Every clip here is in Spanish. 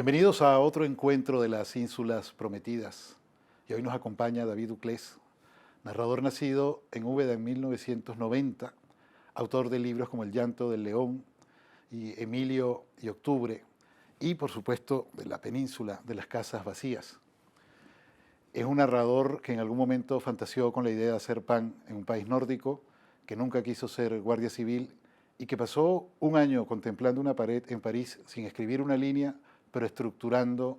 Bienvenidos a otro encuentro de las Ínsulas Prometidas. Y hoy nos acompaña David Uclés, narrador nacido en Úbeda en 1990, autor de libros como El llanto del león y Emilio y Octubre, y por supuesto de La península de las casas vacías. Es un narrador que en algún momento fantaseó con la idea de hacer pan en un país nórdico, que nunca quiso ser guardia civil y que pasó un año contemplando una pared en París sin escribir una línea, pero estructurando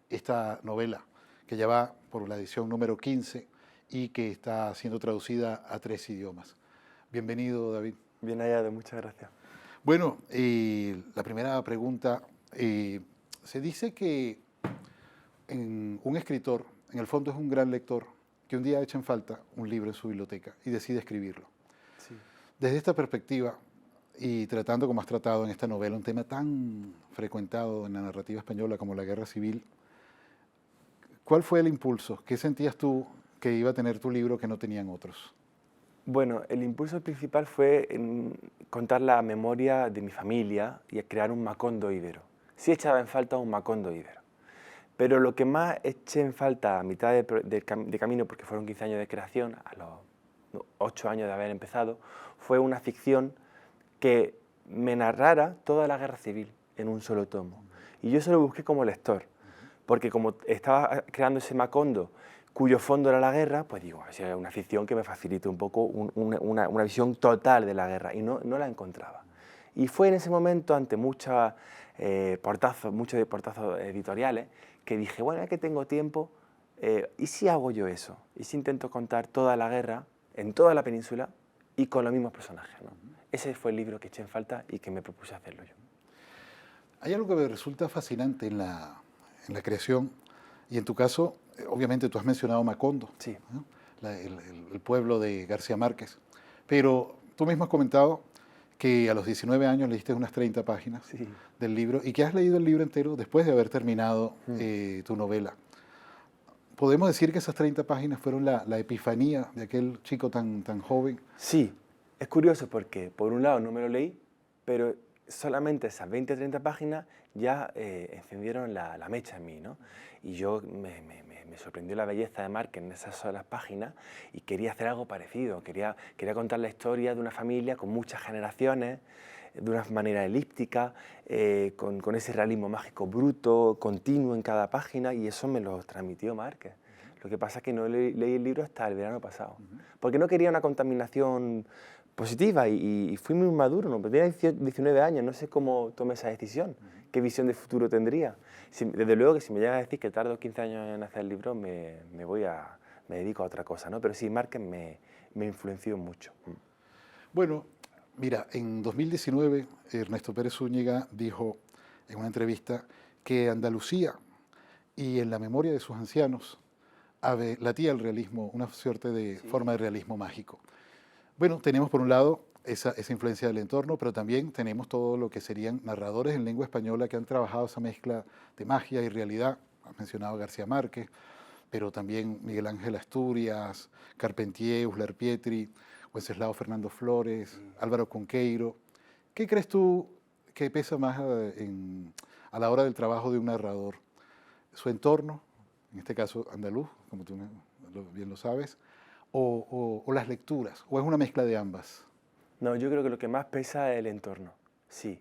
esta novela, que ya va por la edición número 15 y que está siendo traducida a 3 idiomas. Bienvenido, David. Bien hallado, muchas gracias. Bueno, la primera pregunta, se dice que un escritor, en el fondo es un gran lector, que un día echa en falta un libro en su biblioteca y decide escribirlo. Sí. Desde esta perspectiva, y tratando como has tratado en esta novela un tema tan frecuentado en la narrativa española como la guerra civil, ¿cuál fue el impulso? ¿Qué sentías tú que iba a tener tu libro que no tenían otros? Bueno, el impulso principal fue contar la memoria de mi familia y crear un Macondo íbero. Sí echaba en falta un Macondo íbero. Pero lo que más eché en falta a mitad de camino, porque fueron 15 años de creación, a los 8 años de haber empezado, fue una ficción que me narrara toda la guerra civil en un solo tomo. Y yo se lo busqué como lector, porque como estaba creando ese Macondo, cuyo fondo era la guerra, pues digo, es una ficción que me facilite un poco una visión total de la guerra, y no la encontraba. Y fue en ese momento, ante muchos portazos editoriales, que dije, bueno, ya que tengo tiempo, ¿y si hago yo eso? ¿Y si intento contar toda la guerra en toda la península y con los mismos personajes, ¿no? Ese fue el libro que eché en falta y que me propuse hacerlo yo. Hay algo que me resulta fascinante en la creación, y en tu caso, obviamente tú has mencionado Macondo, Sí. ¿no? El pueblo de García Márquez, pero tú mismo has comentado que a los 19 años leíste unas 30 páginas Sí. del libro y que has leído el libro entero después de haber terminado tu novela. ¿Podemos decir que esas 30 páginas fueron la epifanía de aquel chico tan joven? Sí, es curioso porque por un lado no me lo leí, pero solamente esas 20 o 30 páginas ya encendieron la mecha en mí, ¿no? Y yo me sorprendió la belleza de Márquez en esas solas páginas y quería hacer algo parecido, quería contar la historia de una familia con muchas generaciones, de una manera elíptica, con ese realismo mágico bruto, continuo en cada página, y eso me lo transmitió Márquez. Lo que pasa es que no leí el libro hasta el verano pasado, porque no quería una contaminación positiva y fui muy maduro, ¿no? Tenía 19 años, no sé cómo tomé esa decisión, qué visión de futuro tendría. Desde luego que si me llega a decir que tardo 15 años en hacer el libro, me dedico a otra cosa, ¿no? Pero sí, Márquez me influenció mucho. Bueno, mira, en 2019 Ernesto Pérez Zúñiga dijo en una entrevista que Andalucía y en la memoria de sus ancianos latía el realismo, una suerte de forma de realismo mágico. Bueno, tenemos por un lado esa influencia del entorno, pero también tenemos todo lo que serían narradores en lengua española que han trabajado esa mezcla de magia y realidad. Has mencionado a García Márquez, pero también Miguel Ángel Asturias, Carpentier, Uslar Pietri, Wenceslao Fernando Flores, Álvaro Cunqueiro. ¿Qué crees tú que pesa más a la hora del trabajo de un narrador? ¿Su entorno, en este caso andaluz, como tú bien lo sabes, o las lecturas, o es una mezcla de ambas? No, yo creo que lo que más pesa es el entorno, sí.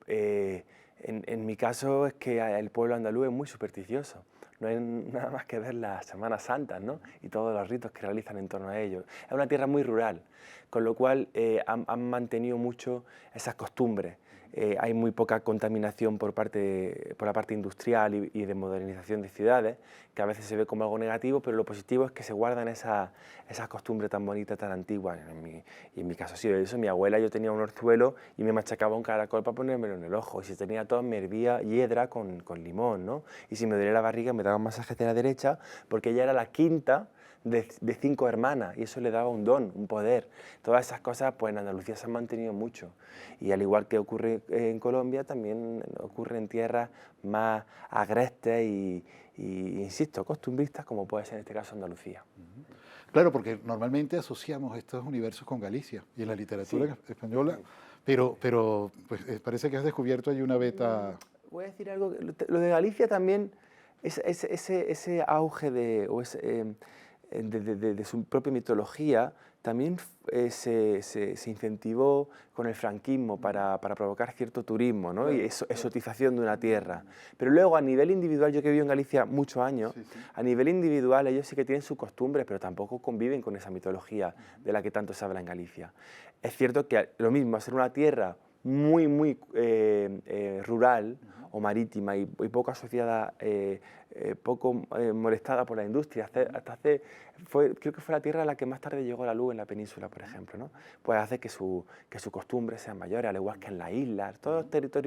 En mi caso es que el pueblo andaluz es muy supersticioso. No hay nada más que ver las Semanas Santas, ¿no? Y todos los ritos que realizan en torno a ellos. Es una tierra muy rural, con lo cual han mantenido mucho esas costumbres. Hay muy poca contaminación por la parte industrial y de modernización de ciudades, que a veces se ve como algo negativo, pero lo positivo es que se guardan esas costumbres tan bonitas, tan antiguas. Y en mi caso ha sido eso. Mi abuela, yo tenía un orzuelo y me machacaba un caracol para ponérmelo en el ojo. Y si tenía tos, me hervía hiedra con limón, ¿no? Y si me dolía la barriga, me daba un masaje hacia la derecha, porque ella era la quinta de 5 hermanas, y eso le daba un don, un poder. Todas esas cosas, pues en Andalucía se han mantenido mucho. Y al igual que ocurre en Colombia, también ocurre en tierras más agrestes y insisto, costumbristas, como puede ser en este caso Andalucía. Claro, porque normalmente asociamos estos universos con Galicia y en la literatura española, pero pues, parece que has descubierto ahí una beta. Voy a decir algo, lo de Galicia también, ese auge de su propia mitología, también se incentivó con el franquismo para provocar cierto turismo, ¿no? Y exotización de una tierra. Pero luego a nivel individual, yo que vivo en Galicia muchos años, a nivel individual ellos sí que tienen sus costumbres, pero tampoco conviven con esa mitología de la que tanto se habla en Galicia. Es cierto que lo mismo, hacer una tierra muy rural o marítima y poco asociada, poco molestada por la industria. Creo que fue la tierra a la que más tarde llegó la luz en la península, por ejemplo, ¿no? Pues hace que sus costumbres sean mayores, al igual que en las islas.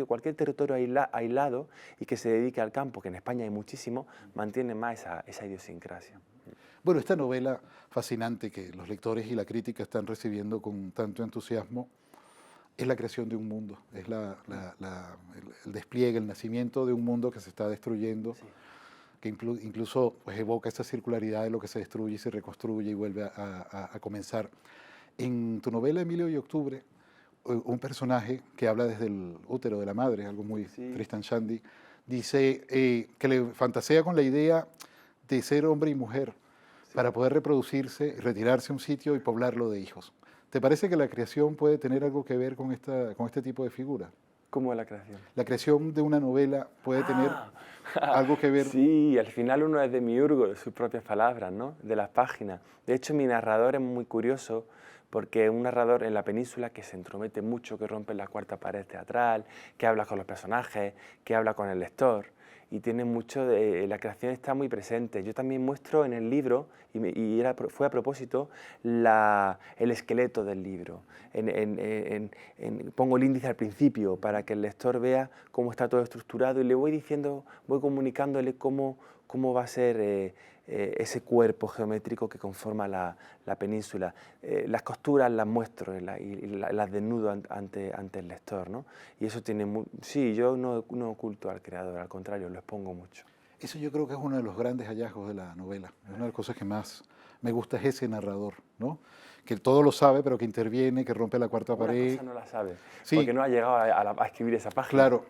Cualquier territorio aislado y que se dedique al campo, que en España hay muchísimo, mantiene más esa idiosincrasia. Bueno, esta novela fascinante que los lectores y la crítica están recibiendo con tanto entusiasmo es la creación de un mundo, es el despliegue, el nacimiento de un mundo que se está destruyendo, sí, que incluso pues, evoca esa circularidad de lo que se destruye y se reconstruye y vuelve a comenzar. En tu novela Emilio y Octubre, un personaje que habla desde el útero de la madre, algo muy Tristan Shandy, dice que le fantasea con la idea de ser hombre y mujer para poder reproducirse, retirarse a un sitio y poblarlo de hijos. ¿Te parece que la creación puede tener algo que ver con este tipo de figura? ¿Cómo la creación? La creación de una novela puede tener algo que ver. Sí, al final uno es demiurgo de sus propias palabras, ¿no? De las páginas. De hecho, mi narrador es muy curioso porque es un narrador en la península que se entromete mucho, que rompe la cuarta pared teatral, que habla con los personajes, que habla con el lector. Y tiene mucho la creación está muy presente. Yo también muestro en el libro, fue a propósito, el esqueleto del libro. Pongo el índice al principio para que el lector vea cómo está todo estructurado y le voy diciendo, voy comunicándole cómo va a ser ese cuerpo geométrico que conforma la península. Las costuras las muestro y las desnudo ante el lector, ¿no? Y eso tiene... Sí, yo no oculto al creador, al contrario, lo expongo mucho. Eso yo creo que es uno de los grandes hallazgos de la novela. Una de las cosas que más me gusta es ese narrador, ¿no? Que todo lo sabe, pero que interviene, que rompe la cuarta pared. Una cosa no la sabe, sí, porque no ha llegado a escribir esa página. Claro,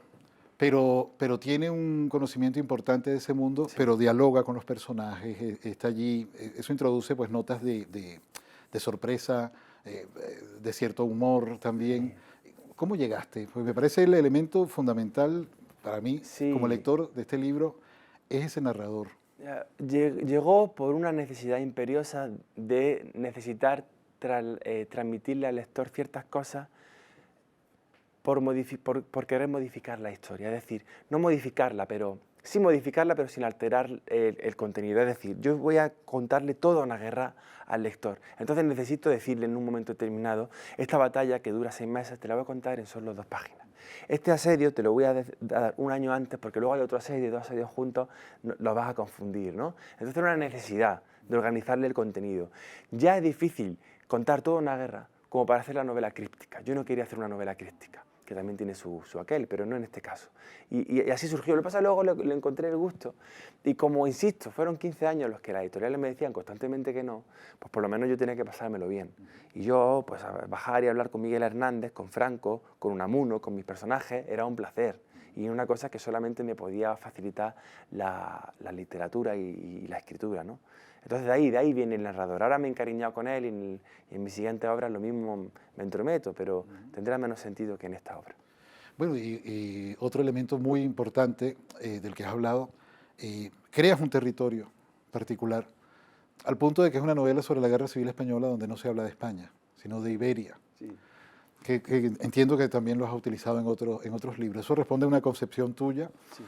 pero tiene un conocimiento importante de ese mundo, sí, pero dialoga con los personajes, está allí. Eso introduce pues notas de sorpresa, de cierto humor también. Sí. ¿Cómo llegaste? Pues me parece el elemento fundamental para mí, sí, como lector de este libro, es ese narrador. Llegó por una necesidad imperiosa de necesitar transmitirle al lector ciertas cosas por querer modificar la historia. Es decir, no modificarla, pero sí modificarla, pero sin alterar el contenido. Es decir, yo voy a contarle toda una guerra al lector. Entonces necesito decirle en un momento determinado, esta batalla que dura 6 meses te la voy a contar en solo 2 páginas. Este asedio te lo voy a dar un año antes porque luego hay otro asedio, 2 asedios juntos, los vas a confundir, ¿no? Entonces era una necesidad de organizarle el contenido. Ya es difícil contar toda una guerra como para hacer la novela críptica. Yo no quería hacer una novela críptica, que también tiene su aquel, pero no en este caso. Y así surgió. Lo que pasa luego le encontré el gusto. Y como, insisto, fueron 15 años los que las editoriales me decían constantemente que no, pues por lo menos yo tenía que pasármelo bien. Y yo, pues a bajar y hablar con Miguel Hernández, con Franco, con Unamuno, con mis personajes, era un placer. Y una cosa que solamente me podía facilitar la literatura y la escritura, ¿no? Entonces de ahí viene el narrador. Ahora me he encariñado con él y en mi siguiente obra lo mismo me entrometo, pero tendrá menos sentido que en esta obra. Bueno, y otro elemento muy importante del que has hablado, creas un territorio particular, al punto de que es una novela sobre la Guerra Civil Española donde no se habla de España, sino de Iberia. Sí. Que entiendo que también lo has utilizado en otros libros. Eso responde a una concepción tuya. Sí.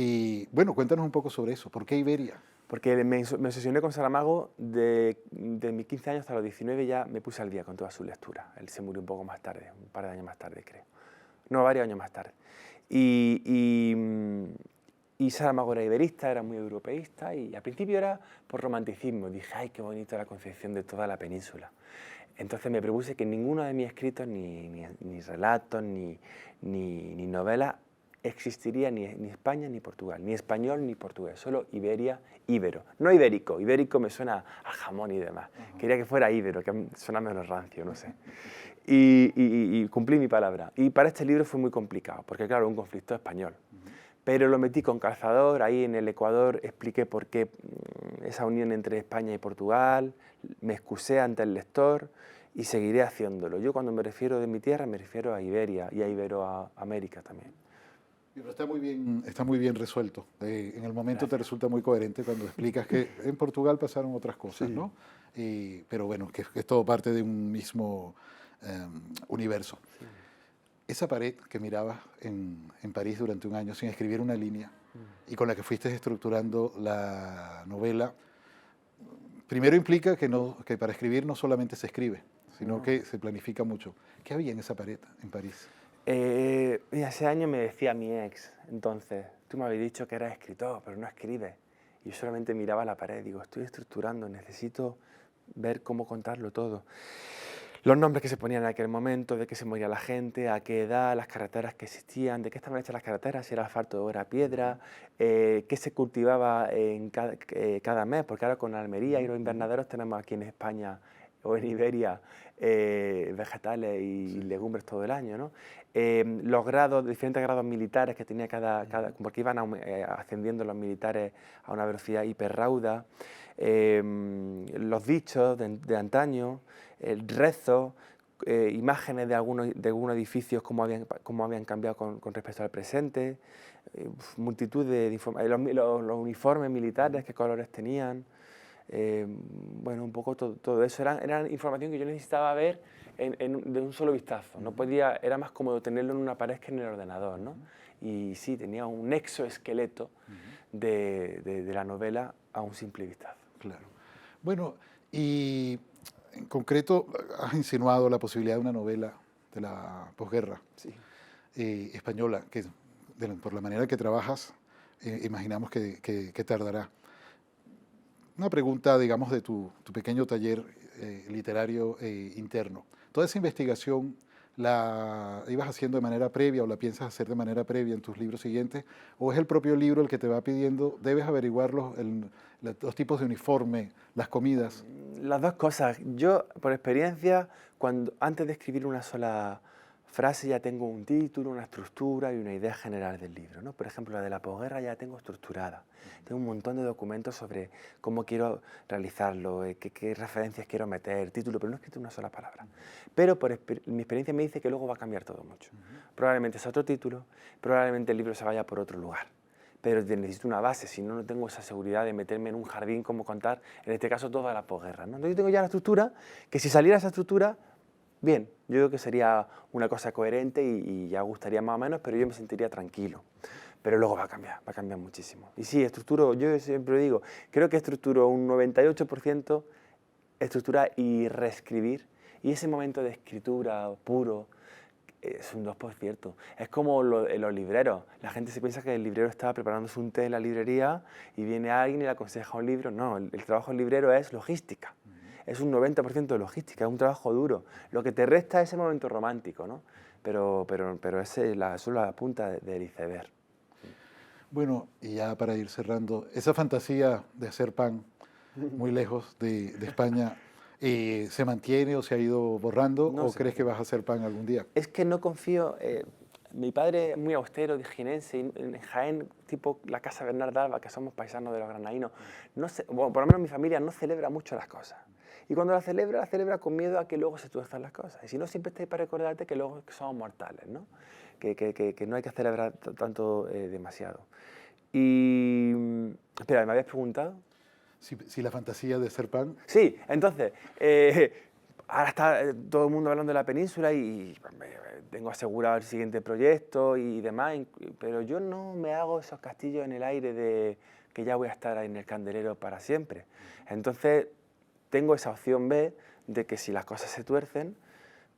Y bueno, cuéntanos un poco sobre eso. ¿Por qué Iberia? Porque me obsesioné con Saramago de mis 15 años hasta los 19, ya me puse al día con toda su lectura. Él se murió un poco más tarde, un par de años más tarde, creo. No, varios años más tarde. Y Saramago era iberista, era muy europeísta, y al principio era por romanticismo. Dije, ay, qué bonita la concepción de toda la península. Entonces me propuse que ninguno de mis escritos, ni relatos, ni novelas, existiría ni España ni Portugal, ni español ni portugués, solo Iberia, íbero. No ibérico, ibérico me suena a jamón y demás. Quería que fuera íbero, que suena menos rancio, no sé. Y cumplí mi palabra. Y para este libro fue muy complicado, porque claro, un conflicto español. pero lo metí con calzador. Ahí en el Ecuador expliqué por qué esa unión entre España y Portugal, me excusé ante el lector y seguiré haciéndolo. Yo cuando me refiero de mi tierra me refiero a Iberia y a Iberoamérica también. Pero está muy bien resuelto. En el momento te resulta muy coherente cuando explicas que en Portugal pasaron otras cosas, Sí. ¿no? Pero bueno, que es todo parte de un mismo universo. Sí. Esa pared que mirabas en París durante un año sin escribir una línea y con la que fuiste estructurando la novela, primero implica que para escribir no solamente se escribe, sino No. que se planifica mucho. ¿Qué había en esa pared en París? Y ese año me decía mi ex, entonces, tú me habías dicho que eras escritor, pero no escribes. Y yo solamente miraba la pared, digo, estoy estructurando, necesito ver cómo contarlo todo. Los nombres que se ponían en aquel momento, de qué se moría la gente, a qué edad, las carreteras que existían, de qué estaban hechas las carreteras, si era asfalto o era piedra, qué se cultivaba en cada mes, porque ahora con Almería y los invernaderos tenemos aquí en España o en Iberia vegetales y legumbres todo el año, ¿no? Los grados, diferentes grados militares que tenía porque iban ascendiendo los militares a una velocidad hiperrauda, los dichos de antaño, el rezo, imágenes de algunos edificios, cómo habían cambiado con respecto al presente, multitud de informaciones, los uniformes militares, qué colores tenían, bueno, un poco todo eso. Era información que yo necesitaba ver de un solo vistazo. No podía, era más cómodo tenerlo en una pared que en el ordenador, ¿no? Y sí, tenía un exoesqueleto de la novela a un simple vistazo. Claro. Bueno, y en concreto has insinuado la posibilidad de una novela de la posguerra Sí. española, que por la manera que trabajas, imaginamos que tardará. Una pregunta, digamos, de tu pequeño taller literario interno. ¿Toda esa investigación la ibas haciendo de manera previa o la piensas hacer de manera previa en tus libros siguientes? ¿O es el propio libro el que te va pidiendo, debes averiguar los tipos de uniforme, las comidas? Las dos cosas. Yo, por experiencia, antes de escribir una sola frase ya tengo un título, una estructura y una idea general del libro, ¿no? Por ejemplo, la de la posguerra ya tengo estructurada. Tengo un montón de documentos sobre cómo quiero realizarlo, qué referencias quiero meter, título, pero no he escrito una sola palabra. Pero mi experiencia me dice que luego va a cambiar todo mucho. Probablemente sea otro título, probablemente el libro se vaya por otro lugar. Pero necesito una base, si no, no tengo esa seguridad de meterme en un jardín como contar, en este caso, toda la posguerra, ¿no? Entonces yo tengo ya la estructura, que si saliera esa estructura, bien, yo creo que sería una cosa coherente y ya gustaría más o menos, pero yo me sentiría tranquilo. Pero luego va a cambiar muchísimo. Y sí, yo siempre digo, creo que estructuro un 98% estructurar y reescribir, y ese momento de escritura puro es un 2%. Es como los libreros. La gente se piensa que el librero está preparándose un té en la librería y viene alguien y le aconseja un libro. No, el trabajo del librero es logística. Es un 90% de logística, es un trabajo duro. Lo que te resta es ese momento romántico, ¿no? Pero ese es solo la punta del iceberg. Bueno, y ya para ir cerrando, esa fantasía de hacer pan muy lejos de España, ¿se mantiene o se ha ido borrando No o se crees que mantiene. vas a hacer pan algún día? Es que no confío. Mi padre es muy austero, de jienense, y en Jaén, tipo la casa Bernarda Alba, que somos paisanos de los granaínos, bueno, por lo menos mi familia no celebra mucho las cosas. Y cuando la celebra con miedo a que luego se tuerzan las cosas. Y si no, siempre está ahí para recordarte que luego somos mortales, ¿no? Que no hay que celebrar tanto demasiado. Y... Espera, ¿me habías preguntado? Si la fantasía de hacer pan, Sí, entonces, ahora está todo el mundo hablando de la península y tengo asegurado el siguiente proyecto y demás, pero yo no me hago esos castillos en el aire de que ya voy a estar en el candelero para siempre. Entonces, tengo esa opción B de que si las cosas se tuercen,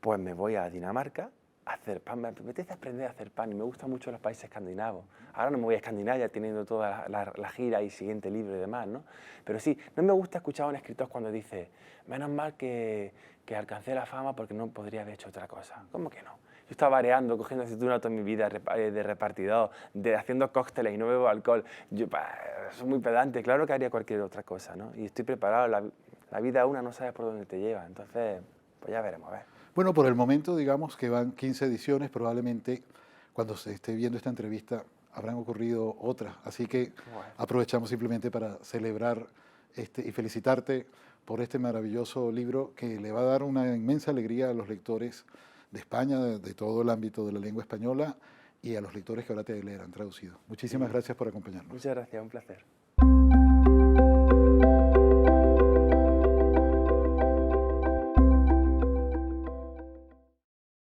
pues me voy a Dinamarca a hacer pan. Me apetece aprender a hacer pan y me gustan mucho los países escandinavos. Ahora no me voy a Escandinavia teniendo toda la gira y siguiente libro y demás, ¿no? Pero sí, no me gusta escuchar a un escritor cuando dice, menos mal que alcancé la fama porque no podría haber hecho otra cosa. ¿Cómo que no? Yo estaba variando, cogiendo aceituna toda mi vida de repartidor, haciendo cócteles y no bebo alcohol. Yo soy muy pedante, claro que haría cualquier otra cosa, ¿no? Y estoy preparado, la vida una no sabes por dónde te lleva, entonces, pues ya veremos, a ver. bueno, por el momento digamos que van 15 ediciones, probablemente cuando se esté viendo esta entrevista habrán ocurrido otras. Así que Bueno. aprovechamos simplemente para celebrar y felicitarte por este maravilloso libro que le va a dar una inmensa alegría a los lectores de España, de todo el ámbito de la lengua española y a los lectores que ahora te leerán traducido. Muchísimas gracias por acompañarnos. Muchas gracias, un placer.